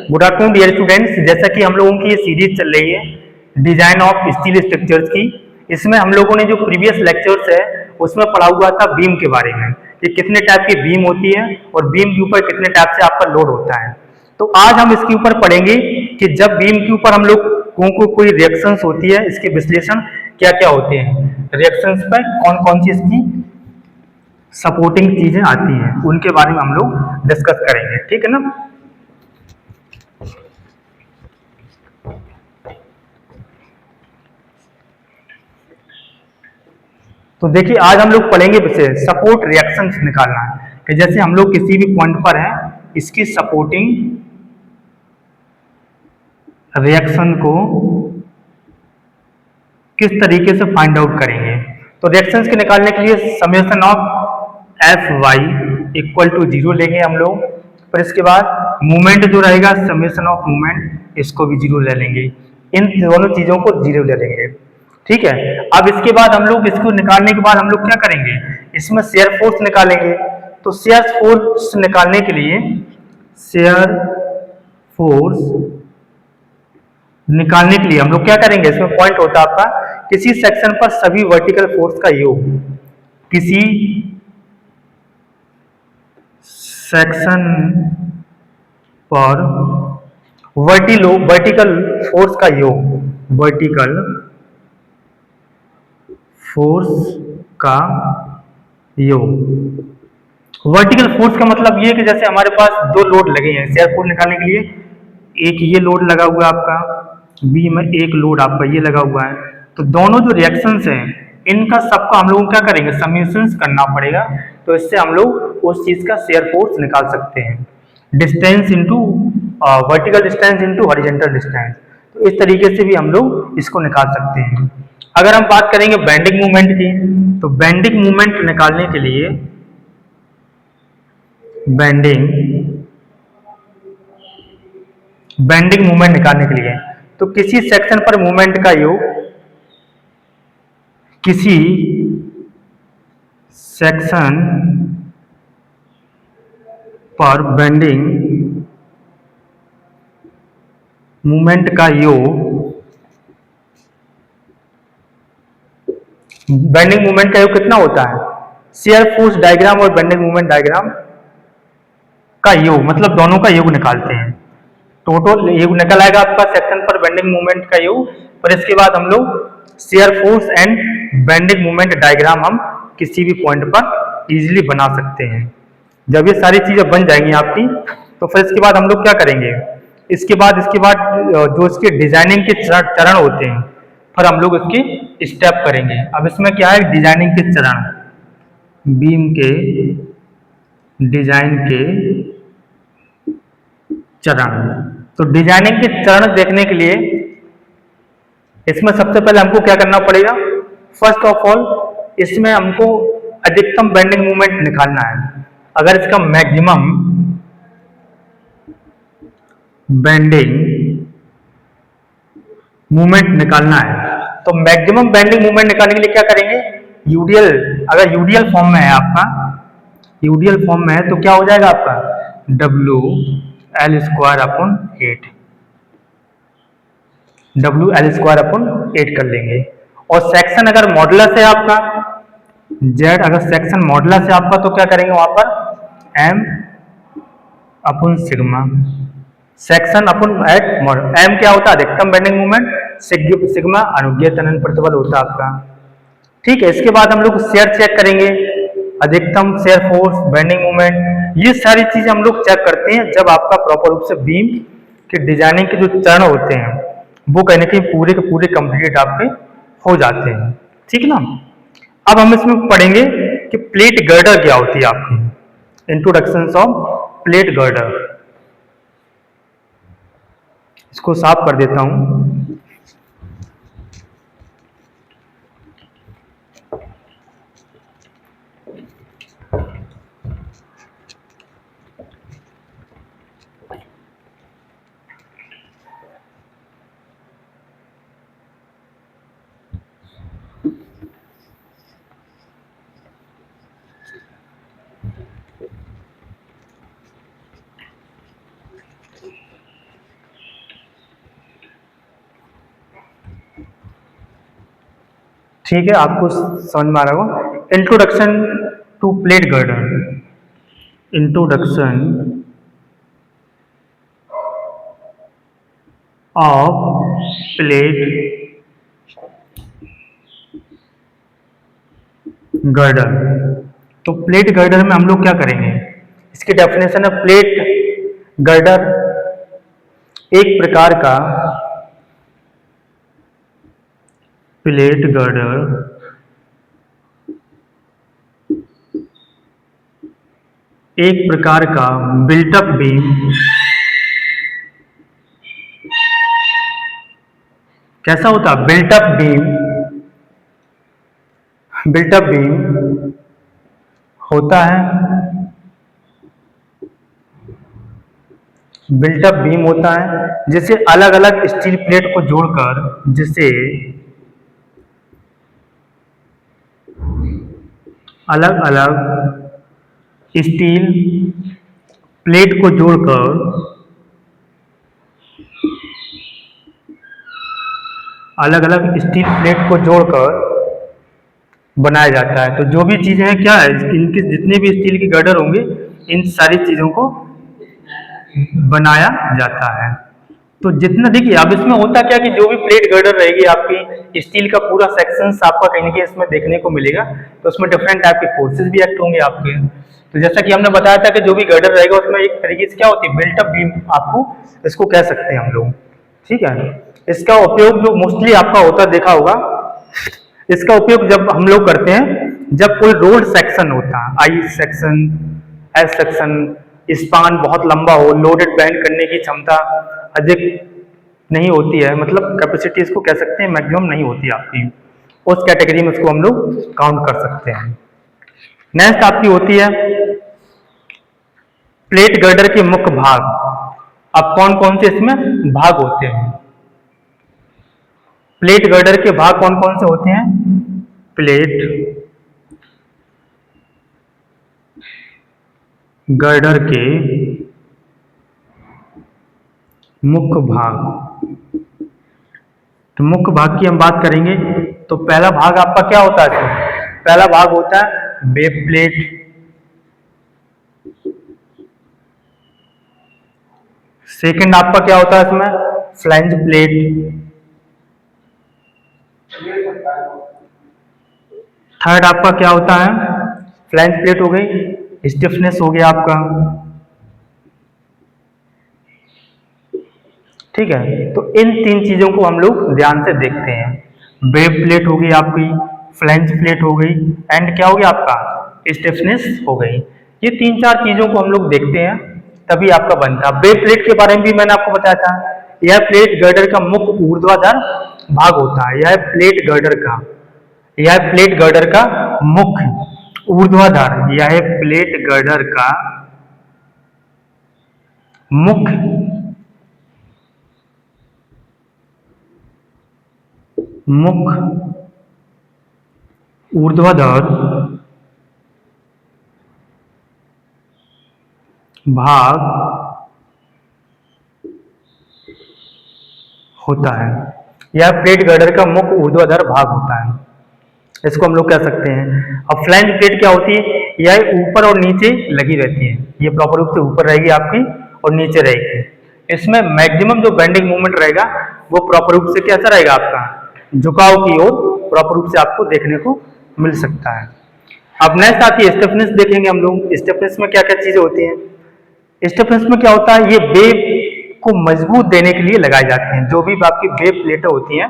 Good afternoon dear students. जैसा कि हम लोगों की ये सीरीज चल रही है डिजाइन ऑफ स्टील स्ट्रक्चर्स की, इसमें हम लोगों ने जो प्रीवियस लेक्चर्स है उसमें पढ़ा हुआ था बीम के बारे में कि कितने टाइप की बीम होती है और बीम के ऊपर कितने टाइप से आपका लोड होता है। तो आज हम इसके ऊपर पढ़ेंगे कि जब बीम के ऊपर हम लोगों को कोई रिएक्शंस होती है, इसके विश्लेषण क्या क्या होते हैं, रिएक्शंस पर कौन कौन सी इसकी सपोर्टिंग चीजें आती हैं, उनके बारे में हम लोग डिस्कस करेंगे। ठीक है ना। तो देखिए आज हम लोग पढ़ेंगे विषय सपोर्ट रिएक्शंस निकालना है कि जैसे हम लोग किसी भी पॉइंट पर हैं, इसकी सपोर्टिंग रिएक्शन को किस तरीके से फाइंड आउट करेंगे। तो रिएक्शंस के निकालने के लिए summation of f y equal to 0 लेंगे हम लोग। फिर इसके बाद मूवमेंट जो रहेगा समेशन ऑफ मूवमेंट, इसको भी 0 ले लेंगे। इन दोनों चीजों को 0 ले लेंगे। ठीक है। अब इसके बाद हम लोग इसको निकालने के बाद हम लोग क्या करेंगे, इसमें शेयर फोर्स निकालेंगे। तो शेयर फोर्स निकालने के लिए शेयर फोर्स निकालने के लिए हम लोग क्या करेंगे, इसमें पॉइंट होता है आपका किसी सेक्शन पर सभी वर्टिकल फोर्स का योग, किसी सेक्शन पर वर्टिकल फोर्स का योग, वर्टिकल फोर्स का योग। वर्टिकल फोर्स का मतलब ये कि जैसे हमारे पास दो लोड लगे हैं शेयर फोर्स निकालने के लिए, एक ये लोड लगा हुआ है आपका, बी में एक लोड आपका ये लगा हुआ है। तो दोनों जो रिएक्शंस हैं इनका सबका हम लोग क्या करेंगे, समेशंस करना पड़ेगा। तो इससे हम लोग उस चीज का शेयर फोर्स निकाल सकते हैं, distance into vertical distance into horizontal distance. तो इस तरीके से भी हम लोग इसको निकाल सकते हैं। अगर हम बात करेंगे बेंडिंग मूवमेंट की, तो बेंडिंग मूवमेंट निकालने के लिए बेंडिंग मूवमेंट निकालने के लिए तो किसी सेक्शन पर मूवमेंट का योग, किसी सेक्शन पर बेंडिंग मूवमेंट का योग, बेंडिंग मूवमेंट का योग कितना होता है, शेयर फोर्स डायग्राम और बेंडिंग मूवमेंट डायग्राम का योग, मतलब दोनों का योग निकालते हैं। टोटल योग निकल आएगा आपका सेक्शन पर बेंडिंग मूवमेंट का योग। और इसके बाद हम लोग shear force and bending movement diagram हम किसी भी पॉइंट पर इजीली बना सकते हैं। जब ये सारी चीजें बन जाएंगी आपकी, तो फिर इसके बाद हम लोग क्या करेंगे, इसके बाद जो इसके डिजाइनिंग के चरण होते हैं, फिर हम लोग इसकी स्टेप करेंगे। अब इसमें क्या है, डिजाइनिंग के चरण, बीम के डिजाइन के चरण। तो डिजाइनिंग के चरण देखने के लिए इसमें सबसे पहले हमको क्या करना पड़ेगा, फर्स्ट ऑफ ऑल इसमें हमको अधिकतम बेंडिंग मूवमेंट निकालना है। अगर इसका मैक्सिमम बेंडिंग मूवमेंट निकालना है, तो मैक्सिमम बेंडिंग मूवमेंट निकालने के लिए क्या करेंगे, यूडीएल, अगर यूडीएल फॉर्म में है आपका, यूडीएल फॉर्म में है तो क्या हो जाएगा आपका W L square upon 8, W L square upon 8 कर लेंगे। और सेक्शन अगर मॉडुलस है आपका जेड, अगर सेक्शन मॉडुलस है आपका तो क्या करेंगे वहां पर m upon sigma, section upon at model. M क्या होता है, अधिकतम बेंडिंग मूवमेंट, सिग्मा अनुज्ञेय तनन प्रतिबल होता है आपका। ठीक है। इसके बाद हम लोग शेयर चेक करेंगे, अधिकतम शेयर फोर्स, बेंडिंग मूवमेंट, ये सारी चीजें हम लोग चेक करते हैं जब आपका प्रॉपर रूप से बीम के डिजाइनिंग के जो चरण होते हैं वो कहने के पूरे के पूरे कंप्लीट आपके हो जाते हैं। ठीक है ना। अब हम इसमें पढ़ेंगे कि प्लेट गर्डर क्या होती है आपकी, इंट्रोडक्शन ऑफ प्लेट गर्डर। इसको साफ कर देता हूं। ठीक है, आपको समझ में आ रहा होगा। Introduction to plate girder, introduction of plate girder. तो प्लेट गर्डर में हम लोग क्या करेंगे, इसकी डेफिनेशन है प्लेट गर्डर एक प्रकार का, प्लेट गर्डर एक प्रकार का बिल्टअप बीम, कैसा होता है बिल्टअप बीम, बिल्टअप बीम होता है, बिल्टअप बीम होता है जिसे अलग अलग स्टील प्लेट को जोड़कर, जिसे अलग अलग स्टील प्लेट को जोड़कर अलग अलग स्टील प्लेट को जोड़कर बनाया जाता है। तो जो भी चीजें हैं क्या है, इनके जितने भी स्टील के गर्डर होंगे इन सारी चीजों को बनाया जाता है। तो जितना देखिए अब इसमें होता क्या कि जो भी प्लेट गर्डर रहेगी आपकी, स्टील का पूरा सेक्शन आपका कहीं ना कहीं इसमें देखने को मिलेगा। तो उसमें डिफरेंट टाइप के फोर्सेस भी एक्ट होंगे आपके। तो जैसा कि हमने बताया था कि जो भी गर्डर रहेगा उसमें एक तरीके से क्या होती है बिल्टअप बीम, आपको इसको कह सकते हैं हम लोग, ठीक है। इसका उपयोग जो मोस्टली आपका होता देखा होगा, इसका उपयोग जब हम लोग करते हैं जब कोई रोड सेक्शन होता है, I section, S section, span बहुत लंबा हो, लोडेड बैंड करने की क्षमता अधिक नहीं होती है, मतलब कैपेसिटी इसको कह सकते हैं मैक्सिमम नहीं होती आपकी, उस कैटेगरी में इसको हम लोग काउंट कर सकते हैं। नेक्स्ट आपकी होती है प्लेट गर्डर के मुख्य भाग। अब कौन कौन से इसमें भाग होते हैं, प्लेट गर्डर के भाग कौन कौन से होते हैं, प्लेट गर्डर के मुख्य भाग। तो मुख्य भाग की हम बात करेंगे तो पहला भाग आपका क्या होता है, पहला भाग होता है बेस प्लेट, सेकंड आपका क्या होता है इसमें फ्लैंज प्लेट, थर्ड आपका क्या होता है फ्लैंज प्लेट हो गई, स्टिफनेस हो गया आपका, ठीक है। तो इन तीन चीजों को हम लोग ध्यान से देखते हैं, बेस प्लेट हो गई आपकी, फ्लैंज प्लेट हो गई, एंड क्या हो गया आपका स्टिफनेस हो गई। ये तीन चार चीजों को हम लोग देखते हैं तभी आपका बनता है। बेस प्लेट के बारे में भी मैंने आपको बताया था, यह प्लेट गर्डर का मुख्य ऊर्ध्वाधर भाग होता है, यह प्लेट गर्डर का, यह प्लेट गर्डर का मुख्य ऊर्ध्वाधर, यह प्लेट गर्डर का मुख्य ऊर्ध्वाधर भाग होता है, यह प्लेट गर्डर का मुख्य ऊर्ध्वाधर भाग होता है, इसको हम लोग कह सकते हैं। अब फ्लैंज प्लेट क्या होती है, यह ऊपर और नीचे लगी रहती है, ये प्रॉपर रूप से ऊपर रहेगी आपकी और नीचे रहेगी। इसमें मैक्सिमम जो बेंडिंग मूवमेंट रहेगा वो प्रॉपर रूप से कैसा रहेगा आपका झुकाव की ओर प्रॉपर रूप से आपको देखने को मिल सकता है। अब नेक्स्ट आती है स्टिफनेस, देखेंगे हम लोग स्टिफनेस में क्या क्या चीजें होती हैं। स्टिफनेस में क्या होता है, ये वेव को मजबूत देने के लिए लगाए जाते हैं, जो भी आपकी वेव प्लेटें होती हैं,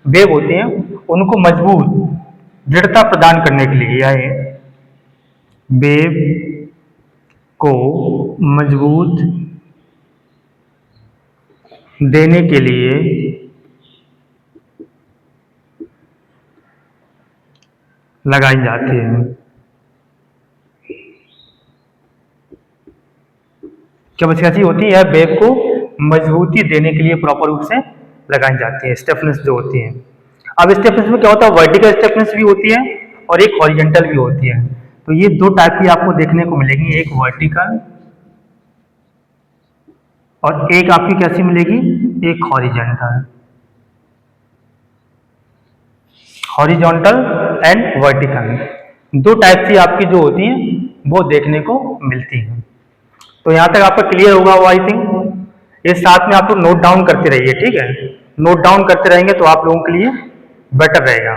वेव होती हैं, उनको मजबूत दृढ़ता प्रदान करने के लिए, यह वेव को मजबूत देने के लिए लगाई जाती है। क्या बच्चा चीज होती है, यह वेव को मजबूती देने के लिए प्रॉपर रूप से लगाई जाती है स्टिफनेस जो होती है। अब स्टिफनेस में क्या होता है, वर्टिकल स्टिफनेस भी होती है और एक हॉरिजॉन्टल भी होती है। तो ये दो टाइप की आपको देखने को मिलेगी, एक वर्टिकल और एक आपकी कैसी मिलेगी, एक हॉरिजॉन्टल। हॉरिजॉन्टल एंड वर्टिकल, दो टाइप की आपकी जो होती हैं वो देखने को मिलती हैं। तो यहाँ तक आपका क्लियर होगा वो आई थिंक। ये साथ में आप लोग नोट डाउन करते रहिए, ठीक है, नोट डाउन करते रहेंगे तो आप लोगों के लिए बेटर रहेगा।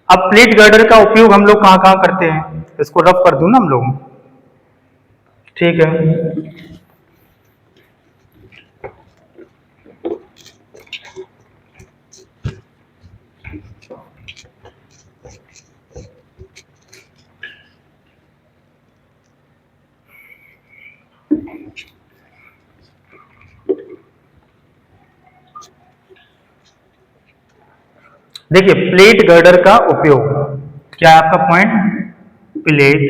अब प्लेट गर्डर का उपयोग हम लोग कहाँ कहाँ करते हैं, इसको रफ कर दूं ना हम लोग, ठीक है। देखिए प्लेट गर्डर का उपयोग क्या है आपका पॉइंट, प्लेट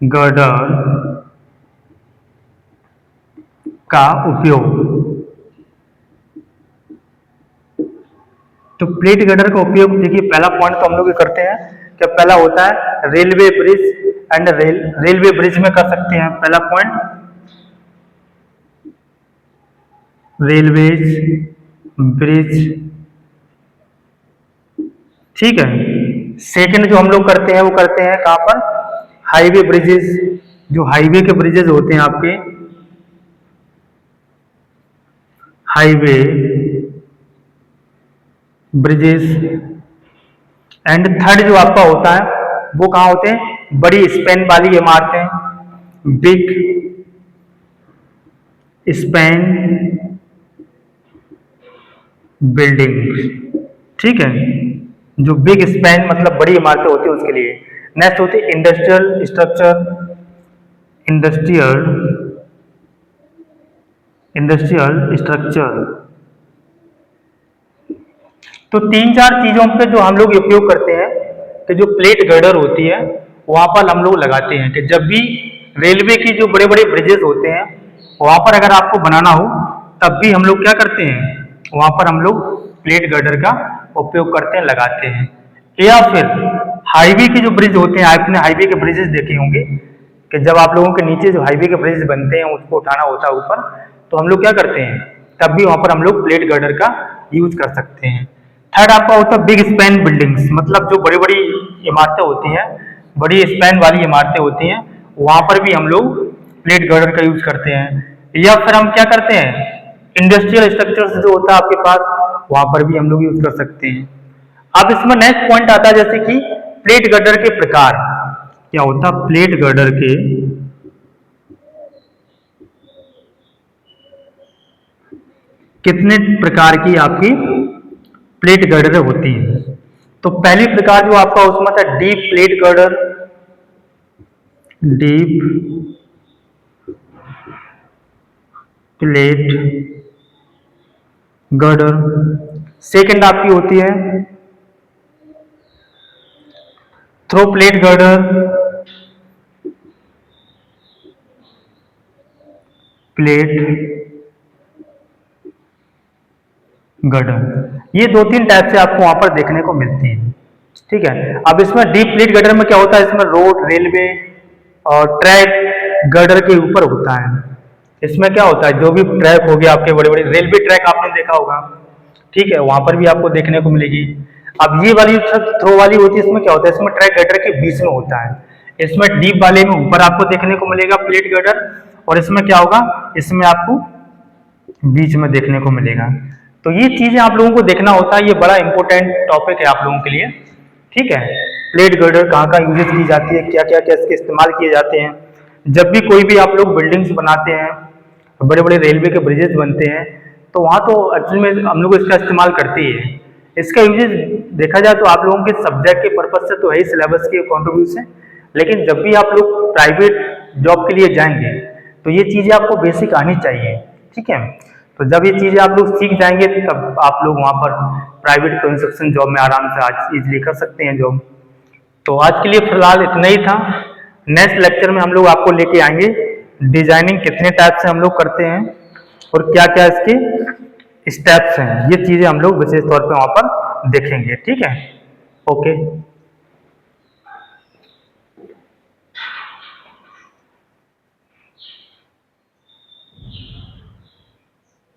गर्डर का उपयोग। तो प्लेट गर्डर का उपयोग देखिए पहला पॉइंट तो हम लोग करते हैं, क्या पहला होता है railway bridge and railway bridge में कर सकते हैं। पहला पॉइंट रेलवेज ब्रिज, ठीक है। सेकंड जो हम लोग करते हैं वो करते हैं कहां पर, हाईवे ब्रिजेस, जो हाईवे के ब्रिजेस होते हैं आपके, हाईवे ब्रिजेस। एंड थर्ड जो आपका होता है वो कहां होते हैं, बड़ी स्पैन वाली इमारतें, बिग स्पैन बिल्डिंग, ठीक है, जो बिग स्पैन मतलब बड़ी इमारतें होती है उसके लिए। नेक्स्ट होती है इंडस्ट्रियल स्ट्रक्चर, इंडस्ट्रियल स्ट्रक्चर। तो तीन चार चीजों पे जो हम लोग उपयोग करते हैं कि जो प्लेट गर्डर होती है वहां पर हम लोग लगाते हैं कि जब भी रेलवे की जो बड़े बड़े ब्रिजेस होते हैं वहां पर अगर आपको बनाना हो तब भी हम लोग क्या करते हैं, वहां पर हम लोग प्लेट गर्डर का उपयोग करते हैं, लगाते हैं। या फिर हाईवे के जो ब्रिज होते हैं, आपने हाईवे के ब्रिजेस देखे होंगे कि जब आप लोगों के नीचे जो हाईवे के ब्रिज बनते हैं उसको उठाना होता है ऊपर, तो हम लोग क्या करते हैं, तब भी वहां पर हम लोग प्लेट गर्डर का यूज कर सकते हैं। थर्ड आपका होता है बिग स्पैन बिल्डिंग्स, मतलब जो बड़ी बड़ी इमारतें होती हैं, बड़ी स्पैन वाली इमारतें होती हैं, वहां पर भी हम लोग प्लेट गर्डर का यूज करते हैं। या फिर हम क्या करते हैं, इंडस्ट्रियल स्ट्रक्चर्स जो होता है आपके पास वहां पर भी हम लोग यूज कर सकते हैं। अब इसमें नेक्स्ट पॉइंट आता है जैसे कि प्लेट गर्डर के प्रकार, क्या होता है प्लेट गर्डर के कितने प्रकार की आपकी प्लेट गर्डर होती है। तो पहली प्रकार जो आपका उसमें था deep plate girder, deep plate girder. Second आपकी होती है through plate girder, plate girder. ये दो तीन टाइप से आपको वहां पर देखने को मिलती है, ठीक है। अब इसमें डीप प्लेट गर्डर में क्या होता है, इसमें रोड, रेलवे और ट्रैक गर्डर के ऊपर होता है। इसमें क्या होता है, जो भी ट्रैक हो गया आपके बड़े बड़े रेलवे ट्रैक आपने देखा होगा, ठीक है, वहां पर भी आपको देखने को मिलेगी। अब ये वाली थ्रो वाली होती है, इसमें क्या होता है, इसमें ट्रैक गर्डर के बीच में होता है। इसमें डीप वाले में ऊपर आपको देखने को मिलेगा प्लेट गर्डर, और इसमें क्या होगा, इसमें आपको बीच में देखने को मिलेगा। तो ये चीजें आप लोगों को देखना होता है, ये बड़ा इंपॉर्टेंट टॉपिक है आप लोगों के लिए, ठीक है। प्लेट गर्डर कहाँ कहाँ यूज की जाती है, क्या क्या क्या इसके इस्तेमाल किए जाते हैं। जब भी कोई भी आप लोग बिल्डिंग्स बनाते हैं, बड़े बड़े रेलवे के ब्रिजेस बनते हैं, तो वहाँ तो एक्चुअली में हम लोग इसका इस्तेमाल करते ही है। इसका यूजेज देखा जाए तो आप लोगों के सब्जेक्ट के पर्पज से तो है ही, सिलेबस के कॉन्ट्रीब्यूशन, लेकिन जब भी आप लोग प्राइवेट जॉब के लिए जाएंगे तो ये चीजें आपको बेसिक आनी चाहिए, ठीक है। तो जब ये चीजें आप लोग सीख जाएंगे तब आप लोग वहां पर प्राइवेट कंस्ट्रक्शन जॉब में आराम से आज इजिली कर सकते हैं जॉब। तो आज के लिए फिलहाल इतना ही था। नेक्स्ट लेक्चर में हम लोग आपको लेके आएंगे डिजाइनिंग कितने टाइप से हम लोग करते हैं और क्या क्या इसके स्टेप्स हैं, ये चीजें हम लोग विशेष तौर पे वहां पर देखेंगे, ठीक है। ओके।